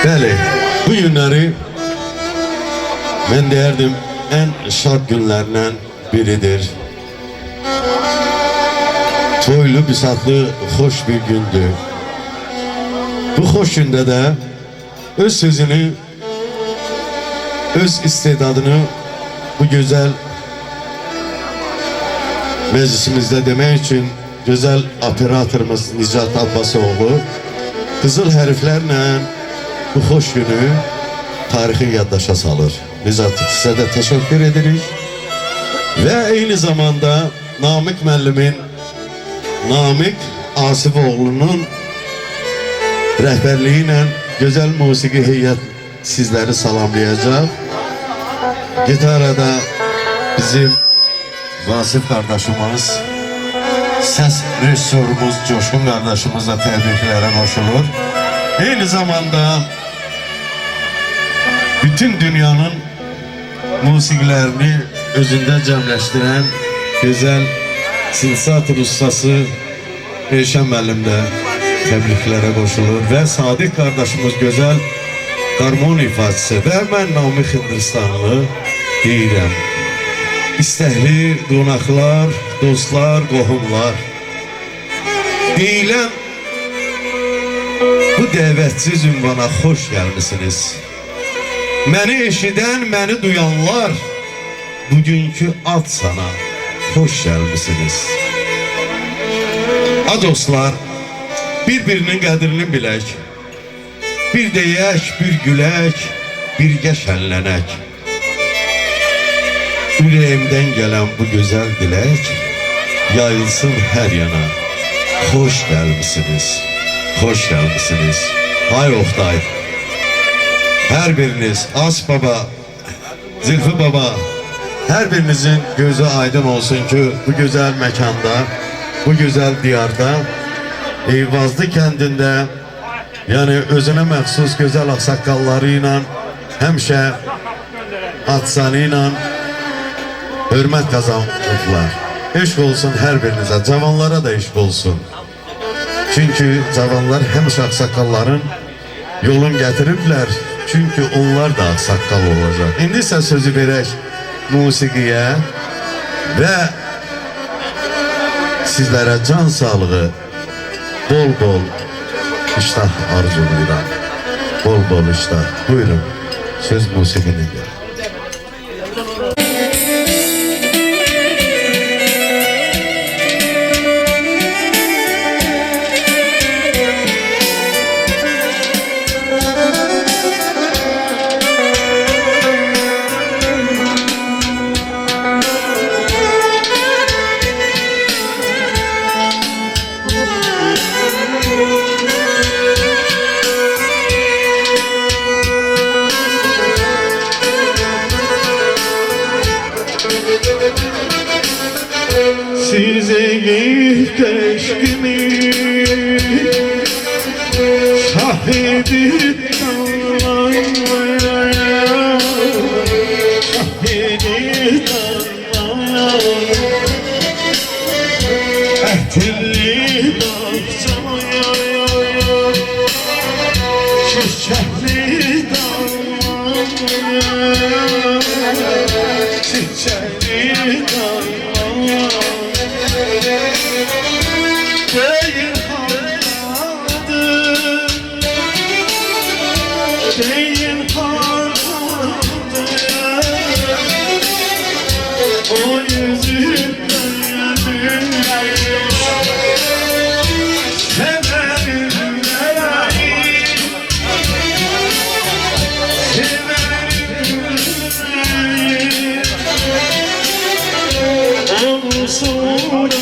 Bəli, bu günləri mən deyərdim ən şad günlərdən biridir. Toylu, bisatlı, xoş bir gündür. Bu xoş gündə də öz sözünü, öz istedadını bu gözəl meclisimizdə demək üçün gözəl operatorumuz Nicat Abbasoğlu qızıl hərflərlə bu xoş günü tarixi yaddaşa salır. Nicat, sizə də təşəkkür edirik. Və eyni zamanda Namik müəllimin, Namik Asifoğlu'nun rəhbərliyi ilə gözəl musiqi heyət sizləri salamlayacaq. Gitarada bizim Vasif qardaşımız, səs rejissorumuz Coşkun qardaşımız da təbriklərə qoşulur. Eyni zamanda bütün dünyanın musiqilərini özündə cəmləşdirən gözəl sinsator ustası Elşən müəllim də təbriklərə qoşulur və Sadiq qardaşımız gözəl qarmon ifadəsi və mən Namik Hindistanlı deyirəm. İstəkli qonaqlar, dostlar, qohumlar, deyiləm bu dəvətsiz ünvana xoş gəlmisiniz. Məni eşidən, məni duyanlar, bugünkü ad sana xoş gəlmisiniz. A dostlar, bir-birinin qədrini bilək, bir deyək, bir gülək, birgə şənlənək. Ürəyimdən gələn bu gözəl dilək yayılsın hər yana. Xoş gəlmisiniz, xoş gəlmisiniz. Ay Oktay, hər biriniz, As baba, Zülfü baba, hər birinizin gözü aydın olsun ki, bu gözəl məkanda, bu gözəl diyarda, Eyvazlı kəndində, yəni özünə məxsus gözəl ağsaqqalları ilə, həmişə atsanı ilə hörmət qazanırlar. Eşq olsun hər birinizə, cavanlara da eşq olsun. Çünki cavanlar həmişə ağsaqqalların yolun gətiriblər, çünki onlar da ağsaqqal olacaq. İndi isə sözü verək musiqiyə və sizlərə can sağlığı, bol-bol iştah arzulayıram. Bol-bol iştah. Buyurun, söz musiqinidir. Size ilk eşkimi şahidi dağlar, şahidi dağlar, ehtilli bahçaya, çiçekli dağlar, çiçekli dağlar. Değil harcadı, değil harcadı, o yüzünden severim yüreği, severim yüreği, onu sonra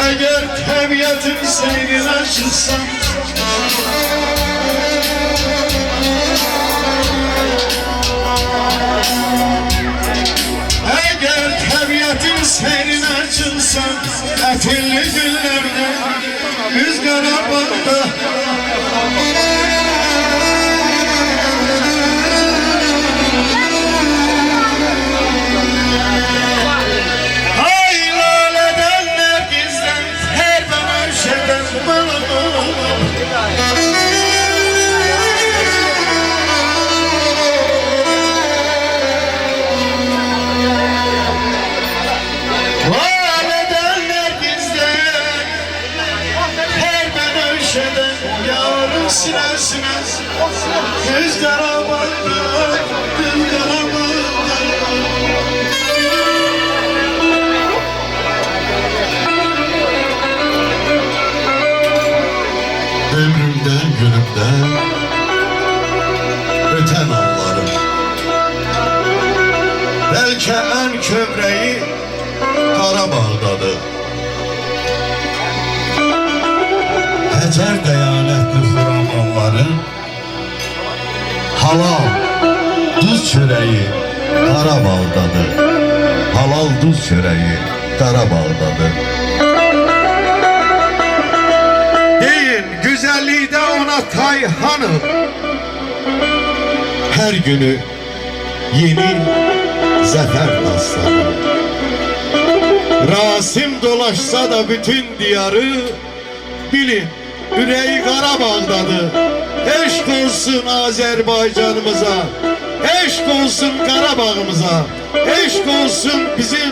Eğer tabiatın senin açılsan Eğer tabiatın senin açılsan Etilli günlerde rüzgara bakta Sine sine rüzgara baktı, rüzgara baktı. Ömrümden günümden öten anlarım. Belki en kömreği Qarabağdadır. Həcər dəyanətli xuramanların halal duz çörəyi Qarabağdadır. Halal duz çörəyi Qarabağdadır. Deyin güzellikdə ona Tayhanım. Her günü yeni zafer tasladı. Rasim dolaşsa da bütün diyarı bilin yüreği Qarabağdadır. Eşk olsun Azerbaycanımıza, eşk olsun Qarabağımıza, eşk olsun bizim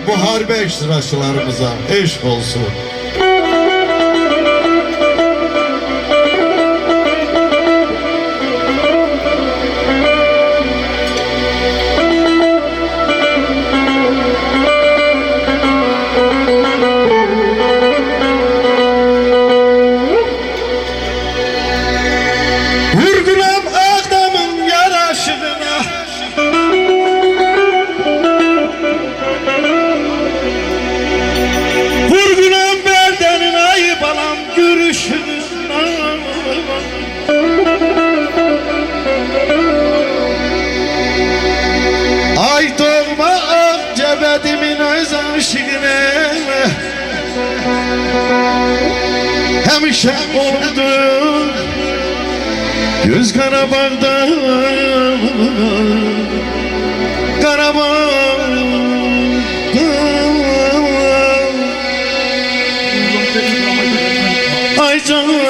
muharebe iştirakçılarımıza, eşk olsun. Vurgunam Ağdam'ın yaraşığına Vurgunam Bərdenin ayıp alan gülüşüne Ay doğma ağ cebedimin öz aşığına Həmişə oldu Yüz Qarabağda Qarabağ Ay canım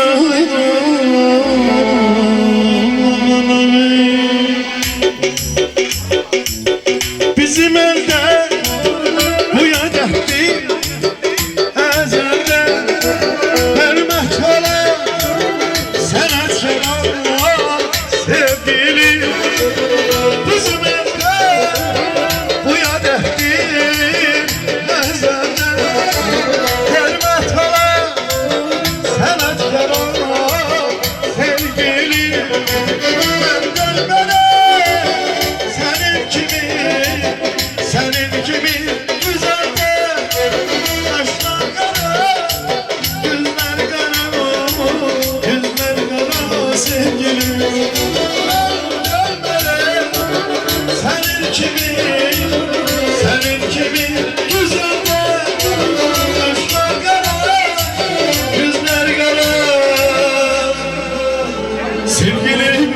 Bizim elde bu yadetli Ezelde Hürmet ola Sana selam sevgili Bizim evde bu yadetli Ezelde Hürmet ola Sana selam sevgili Benden bana senin gibi güzelde Kaşlar kara, gözler kara, yüzler kara sevgilim senin gibi güzelde Kaşlar kara, yüzler kara sevgilim